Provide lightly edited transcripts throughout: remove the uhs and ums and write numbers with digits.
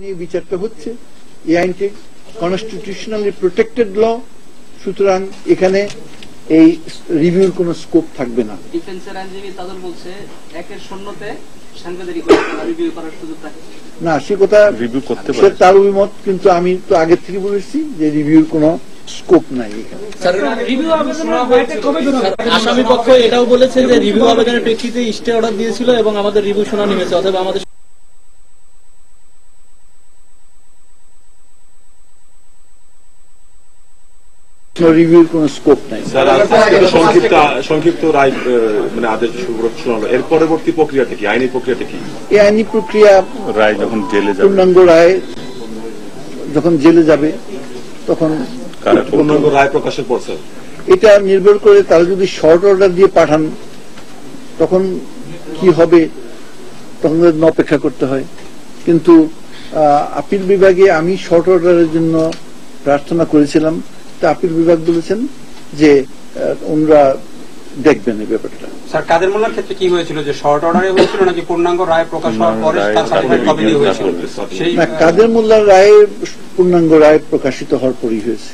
এই বিচারটা হচ্ছে, এই আইনটি কনস্টিটিউশনালি প্রোটেক্টেড ল, সুতরাং এখানে এই রিভিউর কোনো স্কোপ থাকবে না। ডিফেন্সের আইনজীবী তাদের বলছে একের শূন্যতে সাংবিধানিক রিভিউ করার সুযোগ থাকে না, সে কথা রিভিউ করতে পারে, তার অভিমত, কিন্তু আমি তো আগের থেকে বলেছি যে রিভিউর কোনো স্কোপ নাই এখানে। আসামি পক্ষ এটাও বলেছে যে রিভিউ আবেদনের প্রেক্ষিতে স্টে অর্ডার দিয়েছিল এবং আমাদের রিভিউ শুনানি হয়েছে, অথবা আমাদের রিভিউর কোনো স্কোপ নাই। সংক্ষিপ্ত রায় মানে আদেশ শোনালো, এর পরবর্তী প্রক্রিয়াটা কি, আইনি প্রক্রিয়াটা কি? এই আইনি প্রক্রিয়া রায় যখন জেলে যাবে, পূর্ণাঙ্গ রায় যখন জেলে যাবে তখন পূর্ণাঙ্গ রায় প্রকাশের পর এটা নির্ভর করে, তারা যদি শর্ট অর্ডার দিয়ে পাঠান তখন কি হবে, তখন অপেক্ষা করতে হয়। কিন্তু আপিল বিভাগে আমি শর্ট অর্ডারের জন্য প্রার্থনা করেছিলাম, তা আপিল বিভাগ বলেছেন যে ওনারা দেখবেন এই ব্যাপারটা। স্যার, কাদের মোল্লার ক্ষেত্রে কি হয়েছিল, যে শর্ট অর্ডারে হয়েছিল নাকি পূর্ণাঙ্গ রায় প্রকাশ হওয়ার পরে তার সার্টিফিকেট কপি দিয়ে হয়েছিল? না, কাদের মোল্লার রায় পূর্ণাঙ্গ রায় প্রকাশিত হওয়ার পরই হয়েছে।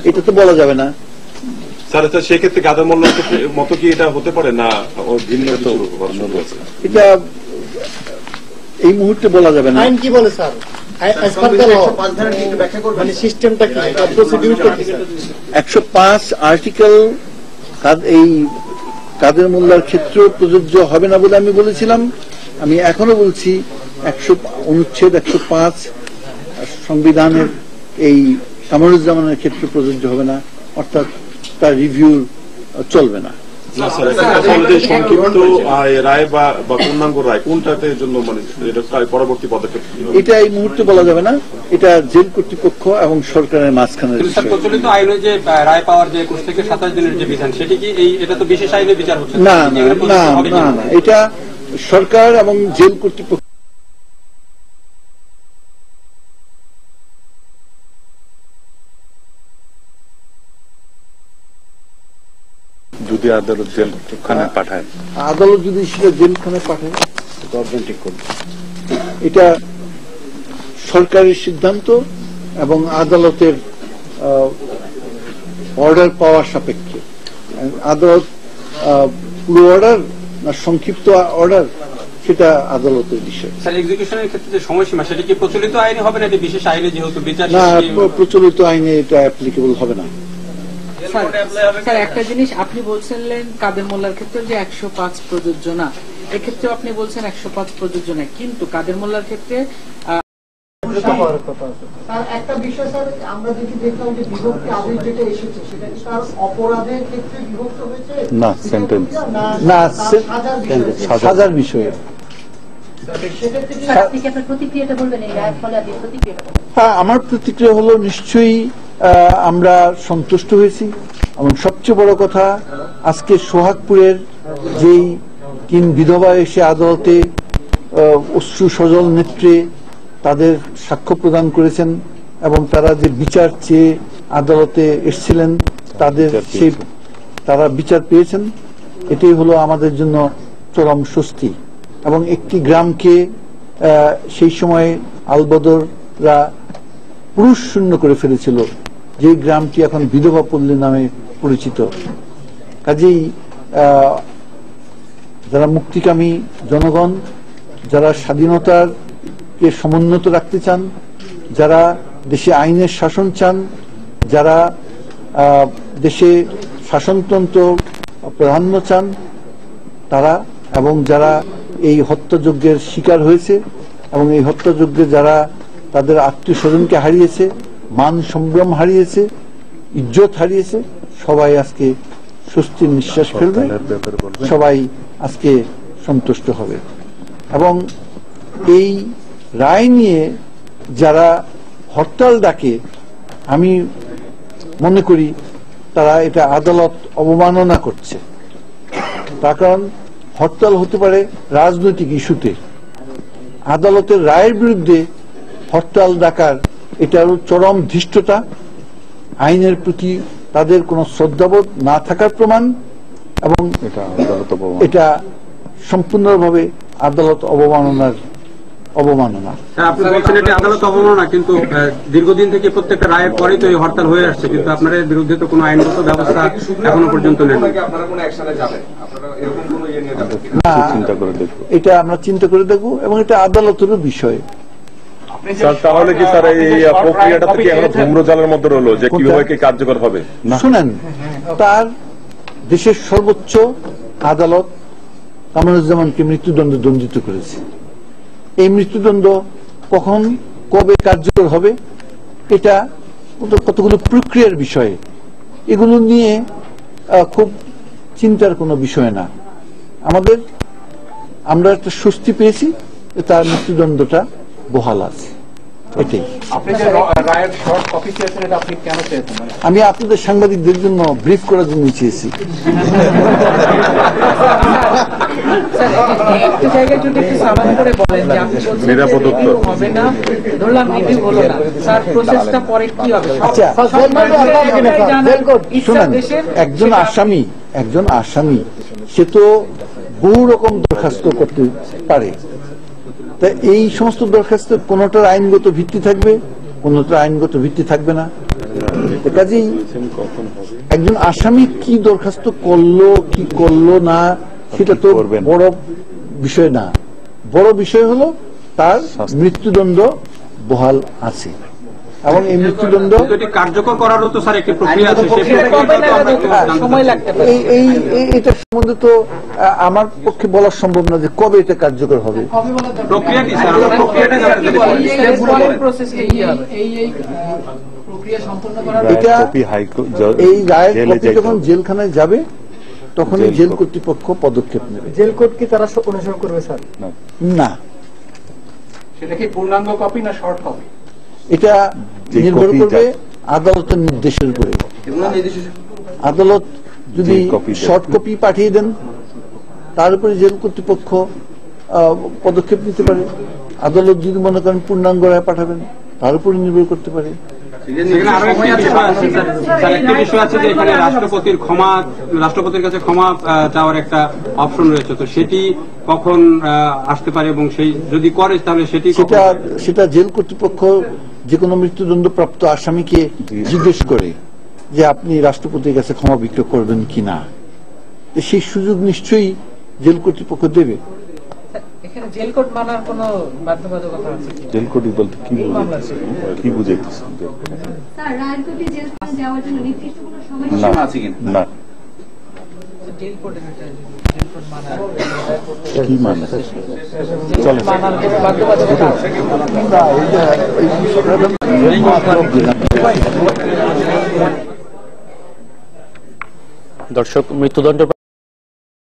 এটা তো বলা যাবে না স্যার। সেক্ষেত্রে কাদের মোল্লার মতো কি এটা হতে পারে না, ভিন্ন এটা এই মুহূর্তে বলা যাবে না। আইন কি বলে স্যার? 105 আর্টিকেল এই কাদের মোল্লার ক্ষেত্রেও প্রযোজ্য হবে না বলে আমি বলেছিলাম। আমি এখনো বলছি অনুচ্ছেদ 105 সংবিধানের এই কামরুজ্জামানের ক্ষেত্রে প্রযোজ্য হবে না, অর্থাৎ তার রিভিউ চলবে না। সংক্ষিপ্ত রায় বা পূর্ণাঙ্গ রায় কোনটাতে জন্য মানে পরবর্তী পদক্ষেপ এটা এই মুহূর্তে বলা যাবে না, এটা জেল কর্তৃপক্ষ এবং সরকারের মাঝখানে। প্রচলিত আইনে যে রায় পাওয়ার যে 21 থেকে 27 দিনের যে বিধান, সেটি কি এটা তো বিশেষ আইনে বিচার হচ্ছে না? না, এটা সরকার এবং জেল কর্তৃপক্ষ। যদি আদালত জেলখানে পাঠায়, আদালত যদি সেটা জেলখানে পাঠায় অথেন্টিক করবে, এটা সরকারের সিদ্ধান্ত এবং আদালতের অর্ডার পাওয়ার সাপেক্ষে। আদালত পুরো অর্ডার না সংক্ষিপ্ত অর্ডার, সেটা আদালতের বিষয়। স্যার, এক্সিকিউশনের ক্ষেত্রে যে সময়সীমা, সেটা কি প্রচলিত আইনে হবে না বিশেষ আইনে, যেহেতু বিচার না, প্রচলিত আইনে এটা অ্যাপ্লিকেবল হবে না। স্যার, একটা জিনিস আপনি বলছিলেন কাদের মোল্লার ক্ষেত্রে যে 105 প্রযোজ্য না, এক্ষেত্রে আপনি বলছেন 105 প্রযোজ্য না, কিন্তু কাদের মোল্লার ক্ষেত্রে একটা বিষয় স্যার, আমরা যদি দেখলাম যে বিভক্তি আদেশ যেটা এসেছে সেটা কি তার অপরাধের ক্ষেত্রে বিভক্ত হয়েছে? না, সেন্টেন্স না, সাজার বিষয়ে। হ্যাঁ, আমার প্রতিক্রিয়া হলো নিশ্চয়ই আমরা সন্তুষ্ট হয়েছি, এবং সবচেয়ে বড় কথা আজকে সোহাগপুরের যেই 3 বিধবা এসে আদালতে অশ্রু সজল নেত্রে তাদের সাক্ষ্য প্রদান করেছেন এবং তারা যে বিচার চেয়ে আদালতে এসেছিলেন, তারা বিচার পেয়েছেন, এটাই হলো আমাদের জন্য চরম স্বস্তি। এবং একটি গ্রামকে সেই সময়ে আলবদররা পুরুষ শূন্য করে ফেলেছিল, যে গ্রামটি এখন বিধবা পল্লী নামে পরিচিত। কাজেই যারা মুক্তিকামী জনগণ, যারা স্বাধীনতাকে সমুন্নত রাখতে চান, যারা দেশে আইনের শাসন চান, যারা দেশে শাসনতন্ত্র প্রাধান্য চান, তারা, এবং যারা এই হত্যাযজ্ঞের শিকার হয়েছে এবং এই হত্যাযজ্ঞে যারা তাদের আত্মীয় স্বজনকে হারিয়েছে, মান সম্ভ্রম হারিয়েছে, ইজ্জত হারিয়েছে, সবাই আজকে স্বস্তির নিঃশ্বাস ফেলবে, সবাই আজকে সন্তুষ্ট হবে। এবং এই রায় নিয়ে যারা হরতাল ডাকে, আমি মনে করি তারা এটা আদালত অবমাননা করছে। তার কারণ হরতাল হতে পারে রাজনৈতিক ইস্যুতে, আদালতের রায়ের বিরুদ্ধে হরতাল ডাকার এটা চরম ধৃষ্টতা, আইনের প্রতি তাদের কোনো শ্রদ্ধাবোধ না থাকার প্রমাণ, এবং এটা আদালত অবমাননা। এটা সম্পূর্ণভাবে আদালত অবমাননা। আপনি বলছেন এটা আদালত অবমাননা, কিন্তু দীর্ঘদিন থেকে প্রত্যেকটা রায়ের পরেই তো এই হরতাল হয়ে আসছে, কিন্তু আপনাদের বিরুদ্ধে তো কোনো আইনগত ব্যবস্থা এখনো পর্যন্ত নেই। না, চিন্তা করে দেখবো। এটা আমরা চিন্তা করে দেখবো এবং এটা আদালতেরও বিষয়। স্যার, তাহলে কি স্যার এই প্রক্রিয়াটা থেকে এখনো ধূম্রজালের মধ্যে রইলো যে কিভাবে কি কার্যকর হবে? শুনেন, তার দেশের সর্বোচ্চ আদালত কামরুজ্জামানকে মৃত্যুদণ্ড দণ্ডিত করেছে। এই মৃত্যুদণ্ড কখন কবে কার্যকর হবে এটা কতগুলো প্রক্রিয়ার বিষয়, এগুলো নিয়ে খুব চিন্তার কোনো বিষয় না। আমরা একটা স্বস্তি পেয়েছি যে তার মৃত্যুদণ্ডটা বহাল আছে, এটাই। আপনি যে রায়ের শর্ট কপি চেয়েছেন, এটা আপনি কেন চেয়েছেন? আমি আপনাদের সাংবাদিকদের জন্য ব্রিফ করার জন্য চেয়েছি। একটা জায়গায় যদি একটু সামান্য করে বলেন যে আপনি বলছেন নিরাপদ উত্তর রিভিউ হবে না, ধরলাম রিভিউ হলো না, স্যার প্রসেসটা পরে কি হবে? আচ্ছা, শুনেন, দেশের একজন আসামি সে তো বহু রকম দরখাস্ত করতে পারে। তা এই সমস্ত দরখাস্ত কোনটার আইনগত ভিত্তি থাকবে, কোনটার আইনগত ভিত্তি থাকবে না। কাজেই একজন আসামি কি দরখাস্ত করলো কি করলো না সেটা তো বড় বিষয় না। বড় বিষয় হলো তার মৃত্যুদণ্ড বহাল আছে এবং এই মৃত্যুদণ্ড কার্যকর করারও তো স্যার একটি প্রক্রিয়া আছে, সময় লাগতে পারে। এটা সম্বন্ধে তো আমার পক্ষে বলা সম্ভব না যে কবে এটা কার্যকর হবে। প্রক্রিয়াটি স্যার, আমরা প্রক্রিয়াটা জানতে চাই। এটা এই রায়ের কপি যখন জেলে জেলখানায় যাবে তখনই জেল কর্তৃপক্ষ পদক্ষেপ নেবে। জেল কোড কি তারা অনুসরণ করবে স্যার? না, সেটা কি পূর্ণাঙ্গ কপি না শর্ট কপি? এটা নির্ভর করবে আদালতের নির্দেশের উপরে। আদালত যদি শর্ট কপি পাঠিয়ে দেন তার উপরে জেল কর্তৃপক্ষ পদক্ষেপ নিতে পারে। আদালত যদি মনে করেন পূর্ণাঙ্গ রায় পাঠাবেন তার উপরে নির্ভর করতে পারে। সেখানে আরো একটি বিষয় আছে স্যার, একটি বিষয় আছে যে এখানে রাষ্ট্রপতির কাছে ক্ষমা চাওয়ার একটা অপশন রয়েছে, তো সেটি কখন আসতে পারে এবং সেই যদি করে তাহলে সেটা জেল কর্তৃপক্ষ যে কোনো মৃত্যুদণ্ডপ্রাপ্ত আসামিকে জিজ্ঞেস করে যে আপনি রাষ্ট্রপতির কাছে ক্ষমা বিক্রয় করবেন কিনা, সেই সুযোগ নিশ্চয়ই জেল কর্তৃপক্ষ দেবে। এখানে জেল কোড মানার কোনো বাধ্যবাধকতা আছে? জেল কোডই বলতে কি বুঝাইতেছেন? স্যার, রায়ের কপি জেলখানায় যাওয়ার জন্য নির্দিষ্ট কোনো সময়সীমা আছে কিনা? না, জেল কোড মানার কি মানে মানার কোনো বাধ্যবাধকতা আছে? দর্শক, মৃত্যুদণ্ড